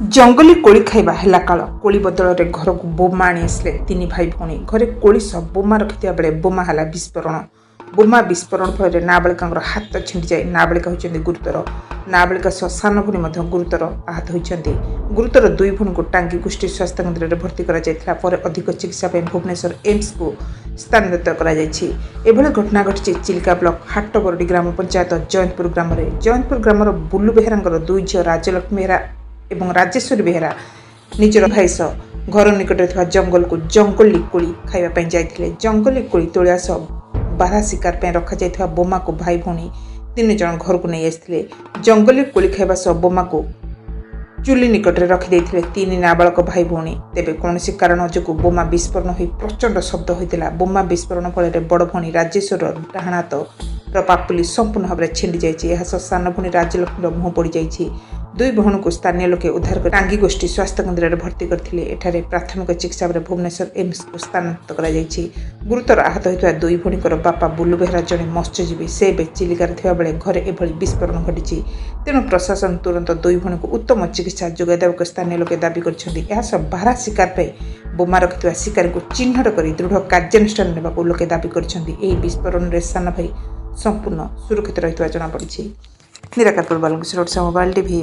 जंगली कोली खाइबा हेला काल कोली बदल रे घर को बोमा आनी आसले तीन भाई भौणी घरे कोली सब बोमा रखिथिया बेले बोमा हला विस्फोरण बोमा विस्फोरण फल नाबालिका हाथ छिंडी जाए नाबालिका होइछन्ती गुरुतर नाबालिका सह सान भौणी मध्य गुरुतर आहत होइछन्ती गुरुतर दुई भौणी को टांगी गोष्ठी स्वास्थ्य केन्द्र में भर्ती करा जायथिला पर अधिक चिकित्सा पे भुवनेश्वर एम्स को स्थानांतरित करा जायछि। एभली घटना घटिछि चिलिका ब्लॉक हाटबरडी ग्राम पंचायत जयंतपुर ग्राम रे जयंतपुर ग्राम बुल्लू बेहेरा दुई झील राजलक्ष्मी बेहेरा एवं राजेश्वरी बेहेरा निजर भाई सह घर निकट जंगल को जंगली कोली खाइबा जाइथिले। जंगली कोली तोलिया सह बारहा शिकार पे रखा जाइथिबा बोमा को भाई भौणी तीन जन घर को नहीं आसते। जंगली कोली खाइबा सह बोमा को चुली निकट में रखिदे तीन नाबालक भाई भौणी तेबे कौन कारण जो बोमा विस्फोरण हो प्रचंड शब्द होता। बोमा विस्फोरण फल बड़ भौणी राजेश्वर डाहाण हाथ पापुली संपूर्ण भाव में छिंडी जाए सान भौणी राजलक्ष्मी मुह पड़ जाए। दुई भौणी को स्थानीय लोके उद्धार कर टांगी गोष्ठी स्वास्थ्य केन्द्र में भर्ती करते प्राथमिक चिकित्सा भुवनेश्वर एम्स को स्थानांतरित कर गुरुतर आहत होता दुई भौणीकर बापा बुल्लू बेहेरा जड़े मत्स्यजीवी से चिलिकार बेले घरे एभली विस्फोरण घटी तेणु प्रशासन तुरंत दुई भौणी को उत्तम चिकित्सा जोगाई देवाक स्थानीय लोके दाबी कर बारहा शिकार पे बोमा रखिथिबा शिकारी को चिन्हट कर दृढ़ कार्यानुष्ठान नेबाक लोके दाबी कर विस्फोरण में सान भाई संपूर्ण सुरक्षित रही जनापड़ी। Nirakarpur Balkrishna mobile TV.